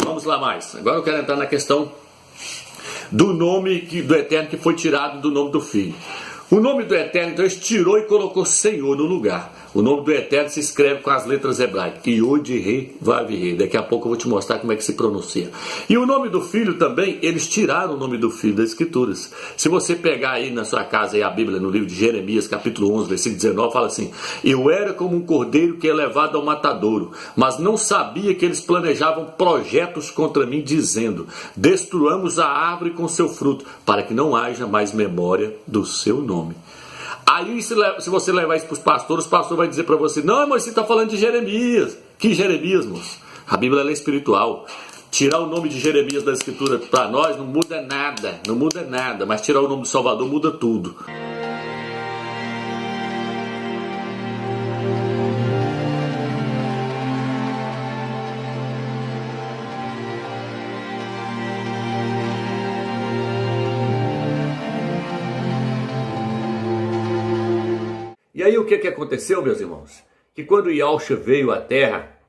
Vamos lá mais. Agora eu quero entrar na questão do nome do Eterno que foi tirado do nome do Filho. O nome do Eterno, então, ele tirou e colocou Senhor no lugar. O nome do Eterno se escreve com as letras hebraicas. Yod-He, Vav-He. Daqui a pouco eu vou te mostrar como é que se pronuncia. E o nome do Filho também, eles tiraram o nome do Filho das Escrituras. Se você pegar aí na sua casa aí a Bíblia, no livro de Jeremias, capítulo 11, versículo 19, fala assim: eu era como um cordeiro que é levado ao matadouro, mas não sabia que eles planejavam projetos contra mim, dizendo: destruamos a árvore com seu fruto, para que não haja mais memória do seu nome. Aí se você levar isso para os pastores, o pastor vai dizer para você: não, mas você está falando de Jeremias. Que Jeremias, moço? A Bíblia é espiritual. Tirar o nome de Jeremias da Escritura para nós não muda nada, não muda nada, mas tirar o nome do Salvador muda tudo. E aí o que aconteceu, meus irmãos? Que quando Yahushua veio à terra,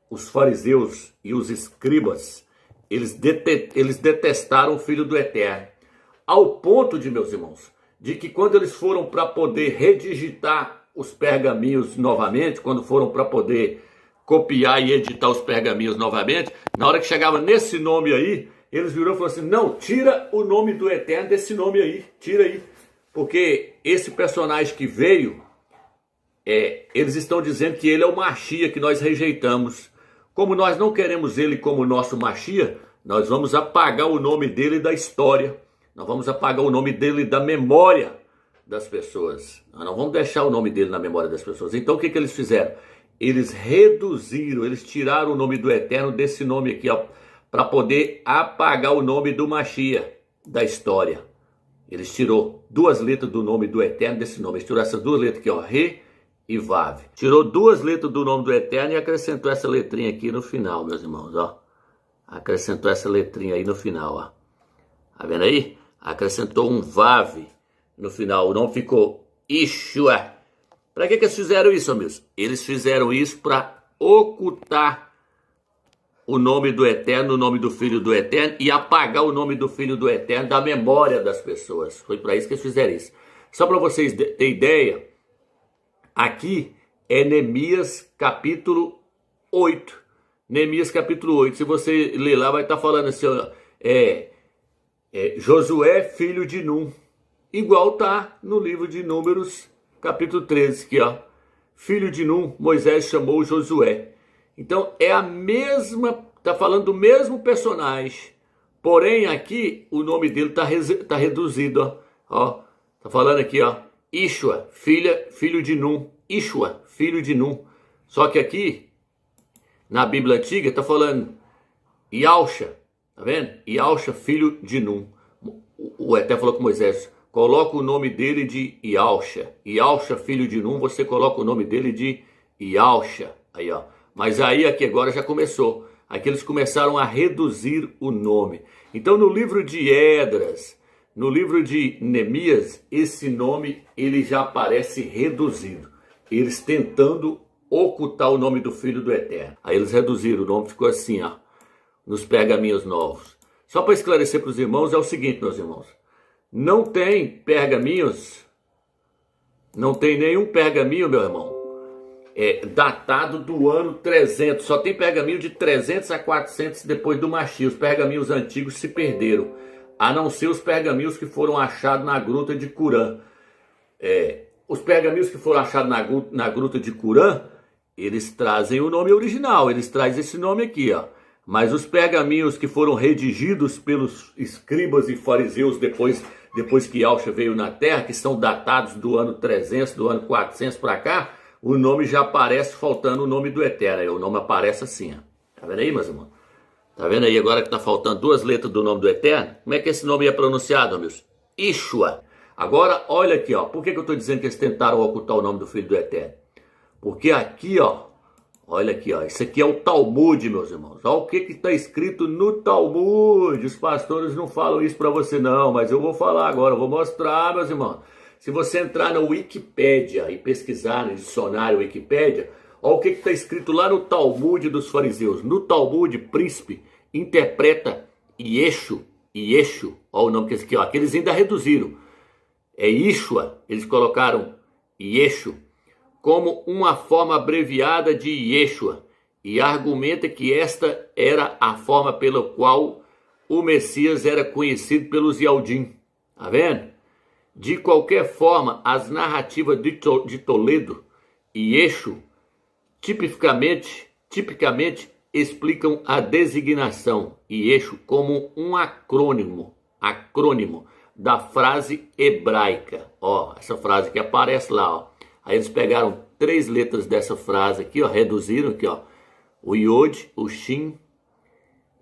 os fariseus e os escribas, eles detestaram o Filho do Eterno. Ao ponto de, meus irmãos, de que quando eles foram para poder redigitar os pergaminhos novamente, quando foram para poder copiar e editar os pergaminhos novamente, na hora que chegava nesse nome aí, eles viram e falaram assim: não, tira o nome do Eterno desse nome aí, tira aí. Porque esse personagem que veio, eles estão dizendo que ele é o Mashiach que nós rejeitamos. Como nós não queremos ele como nosso Mashiach, nós vamos apagar o nome dele da história. Nós vamos apagar o nome dele da memória das pessoas. Nós não vamos deixar o nome dele na memória das pessoas. Então o que eles fizeram? Eles reduziram, eles tiraram o nome do Eterno desse nome aqui, para poder apagar o nome do Mashiach da história. Eles tirou 2 letras do nome do Eterno desse nome. Eles tiraram essas 2 letras aqui, ó, Re e Vav. Tirou 2 letras do nome do Eterno e acrescentou essa letrinha aqui no final, meus irmãos, ó. Acrescentou essa letrinha aí no final, ó. Tá vendo aí? Acrescentou um Vav no final. O nome ficou Yeshua. Para que eles fizeram isso, amigos? Eles fizeram isso para ocultar o nome do Eterno, o nome do Filho do Eterno, e apagar o nome do Filho do Eterno da memória das pessoas. Foi para isso que eles fizeram isso. Só para vocês terem ideia, aqui é Neemias capítulo 8. Neemias capítulo 8. Se você ler lá, vai estar falando assim, ó, Josué, filho de Num. Igual tá no livro de Números, capítulo 13, aqui, ó. Filho de Num, Moisés chamou Josué. Então é a mesma, tá falando do mesmo personagem. Porém aqui o nome dele tá reduzido, ó. Tá falando aqui, ó. Ishua, filho de Num. Ishua, filho de Num. Só que aqui, na Bíblia Antiga, está falando Yahushua, tá vendo? Yahushua, filho de Num. O Eterno falou com Moisés: coloca o nome dele de Yahushua. Yahushua, filho de Num, você coloca o nome dele de Yahushua. Aí, ó. Mas aí, aqui agora já começou. Aqui eles começaram a reduzir o nome. Então, no livro de Esdras, no livro de Neemias, esse nome ele já aparece reduzido. Eles tentando ocultar o nome do Filho do Eterno. Aí eles reduziram, o nome ficou assim, ó, nos pergaminhos novos. Só para esclarecer para os irmãos, é o seguinte, meus irmãos. Não tem pergaminhos, não tem nenhum pergaminho, meu irmão, datado do ano 300. Só tem pergaminho de 300 a 400 depois do Mashiach. Os pergaminhos antigos se perderam, a não ser os pergaminhos que foram achados na gruta de Qumran. Os pergaminhos que foram achados na gruta de Qumran, eles trazem o nome original, eles trazem esse nome aqui, ó. Mas os pergaminhos que foram redigidos pelos escribas e fariseus depois que Yahushua veio na terra, que são datados do ano 300, do ano 400 para cá, o nome já aparece faltando o nome do Eterno. Aí o nome aparece assim, ó. Tá vendo aí, meus irmãos? Tá vendo aí agora que tá faltando 2 letras do nome do Eterno? Como é que esse nome é pronunciado, amigos? Ishua. Agora, olha aqui, ó. Por que eu estou dizendo que eles tentaram ocultar o nome do Filho do Eterno? Porque aqui, ó. Olha aqui, ó. Isso aqui é o Talmud, meus irmãos. Olha o que está escrito no Talmud. Os pastores não falam isso para você, não. Mas eu vou falar agora. Eu vou mostrar, meus irmãos. Se você entrar na Wikipédia e pesquisar no dicionário Wikipédia, olha o que está escrito lá no Talmud dos fariseus. No Talmud, príncipe, interpreta Yeshu, olha o nome que é esse aqui, ó, que eles ainda reduziram. É Yeshua, eles colocaram Yeshu como uma forma abreviada de Yeshua e argumenta que esta era a forma pela qual o Messias era conhecido pelos Yaldim. Tá vendo? De qualquer forma, as narrativas de Toledo e Yeshu tipicamente explicam a designação Yeshu como um acrônimo da frase hebraica. Ó, essa frase que aparece lá, ó. Aí eles pegaram 3 letras dessa frase aqui, ó, reduziram aqui, ó, o Yod, o Shin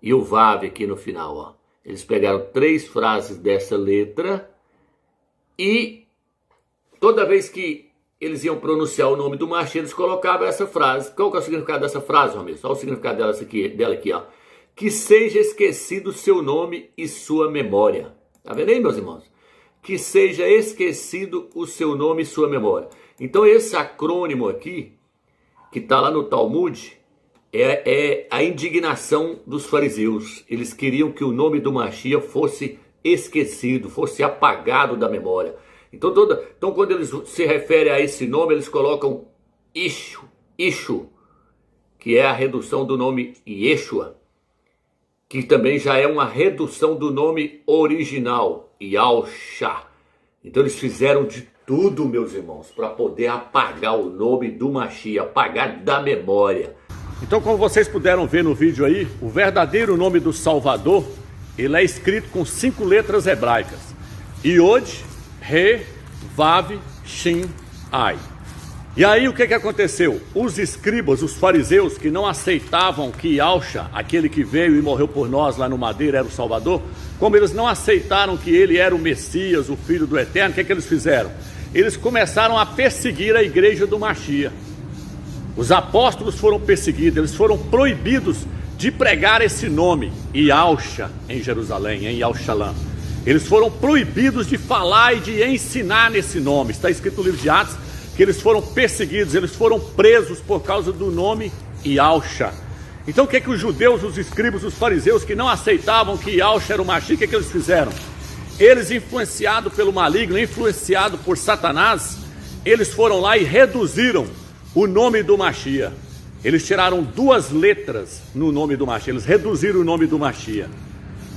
e o Vav aqui no final, ó. Eles pegaram 3 frases dessa letra e toda vez que eles iam pronunciar o nome do Mashiach, eles colocavam essa frase. Qual que é o significado dessa frase, Romeu? Olha o significado dela aqui, ó. Que seja esquecido o seu nome e sua memória. Tá vendo aí, meus irmãos? Que seja esquecido o seu nome e sua memória. Então esse acrônimo aqui, que está lá no Talmud, é a indignação dos fariseus. Eles queriam que o nome do Mashiach fosse esquecido, fosse apagado da memória. Então quando eles se referem a esse nome, eles colocam Ishu, que é a redução do nome Yeshua, que também já é uma redução do nome original, Yahshua. Então eles fizeram de tudo, meus irmãos, para poder apagar o nome do Mashiach, apagar da memória. Então, como vocês puderam ver no vídeo aí, o verdadeiro nome do Salvador, ele é escrito com 5 letras hebraicas. Yod, Re, Vav, Shin, Ai. E aí o que aconteceu? Os escribas, os fariseus, que não aceitavam que Yahshua, aquele que veio e morreu por nós lá no madeiro, era o Salvador, como eles não aceitaram que ele era o Messias, o Filho do Eterno, o que eles fizeram? Eles começaram a perseguir a igreja do Mashiach. Os apóstolos foram perseguidos, eles foram proibidos de pregar esse nome, Yahshua, em Jerusalém, em Yahushalã. Eles foram proibidos de falar e de ensinar nesse nome. Está escrito no livro de Atos que eles foram perseguidos, eles foram presos por causa do nome Yahshua. Então o que os judeus, os escribas, os fariseus que não aceitavam que Yahshua era o Mashiach, o que eles fizeram? Eles, influenciados pelo maligno, influenciados por Satanás, eles foram lá e reduziram o nome do Mashiach. Eles tiraram 2 letras no nome do Mashiach, eles reduziram o nome do Mashiach.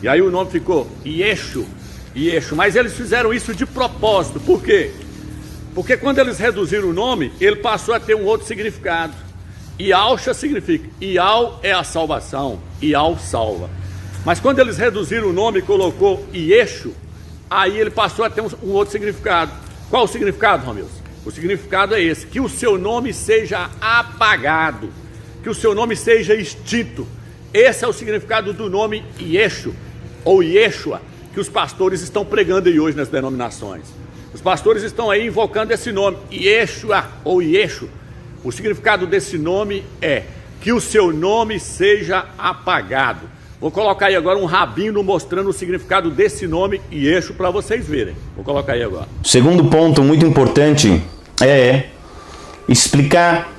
E aí o nome ficou Yeshu. Mas eles fizeram isso de propósito. Por quê? Porque quando eles reduziram o nome, ele passou a ter um outro significado. Yahshua significa, Yah é a salvação, Yah salva. Mas quando eles reduziram o nome e colocou Yeshu, aí ele passou a ter um outro significado. Qual o significado, Romeu? O significado é esse, que o seu nome seja apagado, que o seu nome seja extinto. Esse é o significado do nome Yeshu, ou Yeshua, que os pastores estão pregando aí hoje nas denominações. Os pastores estão aí invocando esse nome, Yeshua, ou Yeshu. O significado desse nome é que o seu nome seja apagado. Vou colocar aí agora um rabino mostrando o significado desse nome Yeshu para vocês verem. Vou colocar aí agora. Segundo ponto muito importante é explicar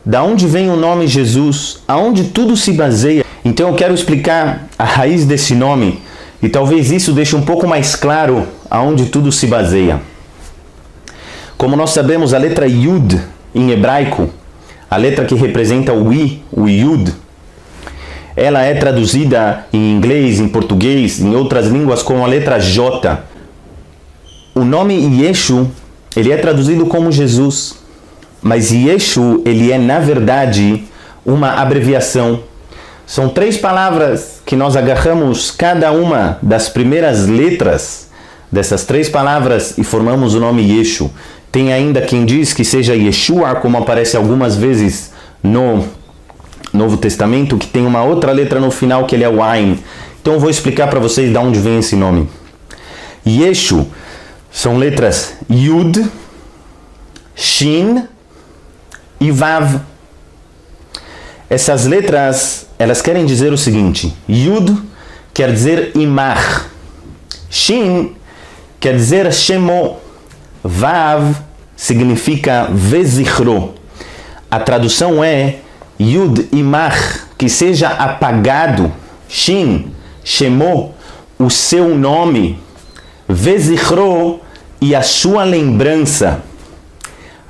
da onde vem o nome Jesus, aonde tudo se baseia. Então eu quero explicar a raiz desse nome e talvez isso deixe um pouco mais claro aonde tudo se baseia. Como nós sabemos, a letra Yud em hebraico, a letra que representa o I, o Yud, ela é traduzida em inglês, em português, em outras línguas como a letra J. O nome Yeshu, ele é traduzido como Jesus, mas Yeshu, ele é na verdade uma abreviação. São 3 palavras que nós agarramos cada uma das primeiras letras dessas 3 palavras e formamos o nome Yeshu. Tem ainda quem diz que seja Yeshua, como aparece algumas vezes no Novo Testamento, que tem uma outra letra no final que ele é o Ain. Então eu vou explicar para vocês de onde vem esse nome. Yeshu são letras Yud, Shin e Vav. Essas letras, elas querem dizer o seguinte: Yud quer dizer Imar, Shin quer dizer Shemo, Vav significa Vezichro. A tradução é Yud Imar, que seja apagado, Shin, Shemó, o seu nome. Vezichro, e a sua lembrança.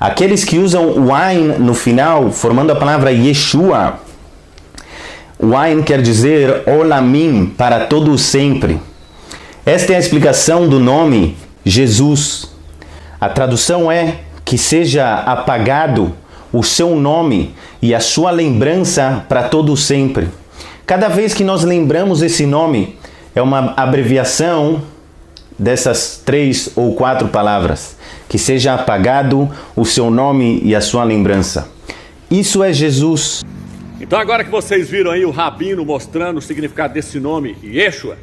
Aqueles que usam o Ain no final, formando a palavra Yeshua. O Ain quer dizer Olamim, para todo sempre. Esta é a explicação do nome Jesus. A tradução é que seja apagado o seu nome e a sua lembrança para todo sempre. Cada vez que nós lembramos esse nome, é uma abreviação dessas 3 ou 4 palavras. Que seja apagado o seu nome e a sua lembrança. Isso é Jesus. Então agora que vocês viram aí o Rabino mostrando o significado desse nome, Yeshua,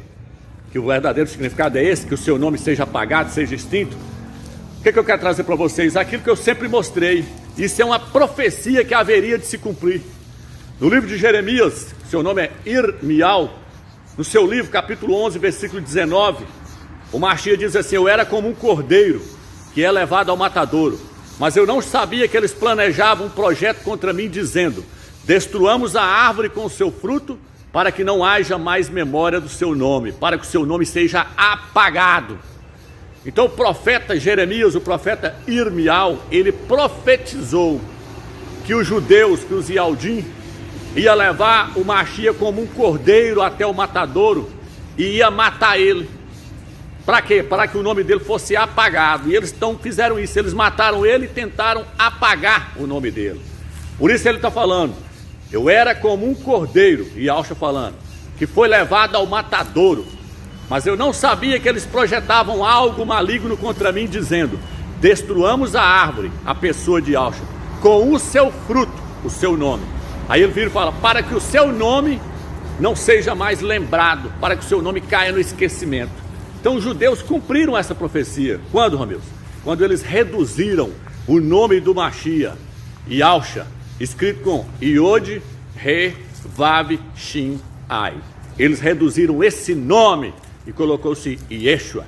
que o verdadeiro significado é esse, que o seu nome seja apagado, seja extinto, o que eu quero trazer para vocês? Aquilo que eu sempre mostrei. Isso é uma profecia que haveria de se cumprir. No livro de Jeremias, seu nome é Irmial, no seu livro, capítulo 11, versículo 19, o Mashiach diz assim: eu era como um cordeiro que é levado ao matadouro, mas eu não sabia que eles planejavam um projeto contra mim, dizendo: destruamos a árvore com o seu fruto, para que não haja mais memória do seu nome, para que o seu nome seja apagado. Então o profeta Jeremias, o profeta Irmial, ele profetizou que os judeus, que os Yaldim, ia levar o Mashiach como um cordeiro até o matadouro e ia matar ele. Para quê? Para que o nome dele fosse apagado. E eles fizeram isso, eles mataram ele e tentaram apagar o nome dele. Por isso ele está falando: eu era como um cordeiro, e Yahshua falando, que foi levado ao matadouro, mas eu não sabia que eles projetavam algo maligno contra mim, dizendo: destruamos a árvore, a pessoa de Yahshua, com o seu fruto, o seu nome. Aí ele vira e fala: para que o seu nome não seja mais lembrado, para que o seu nome caia no esquecimento. Então os judeus cumpriram essa profecia. Quando, Ramils? Quando eles reduziram o nome do Mashiach, Yahshua, escrito com Yod, Re, Vav, Shin, Ai. Eles reduziram esse nome e colocou-se Yeshua.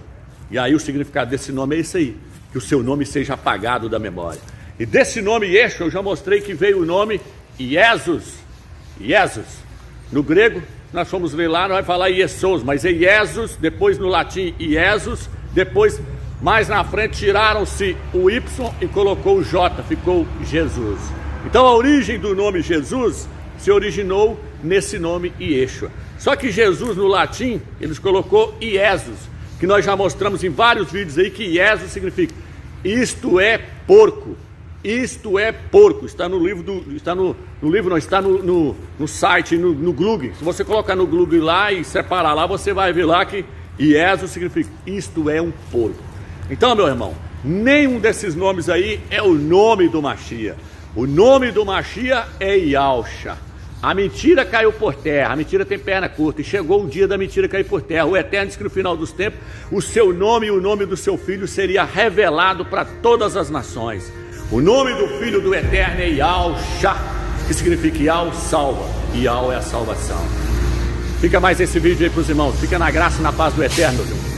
E aí o significado desse nome é isso aí: que o seu nome seja apagado da memória. E desse nome Yeshua eu já mostrei que veio o nome Jesus. Jesus. No grego, nós fomos ver lá, não vai falar Iesos, mas é Jesus, depois no latim Jesus, depois mais na frente tiraram-se o Y e colocou o J, ficou Jesus. Então a origem do nome Jesus se originou nesse nome Yeshua. Só que Jesus no latim, eles colocou Iesus, que nós já mostramos em vários vídeos aí, que Iesus significa isto é porco. Isto é porco. Está no livro está no site, no Google. Se você colocar no Google lá e separar lá, você vai ver lá que Iesus significa isto é um porco. Então, meu irmão, nenhum desses nomes aí é o nome do Mashiach. O nome do Mashiach é Yahshua. A mentira caiu por terra, a mentira tem perna curta, e chegou o dia da mentira cair por terra. O Eterno disse que no final dos tempos, o seu nome e o nome do seu filho seria revelado para todas as nações. O nome do Filho do Eterno é Yahshua, que significa Yah salva, e Yah é a salvação. Fica mais esse vídeo aí para os irmãos. Fica na graça e na paz do Eterno, meu irmão.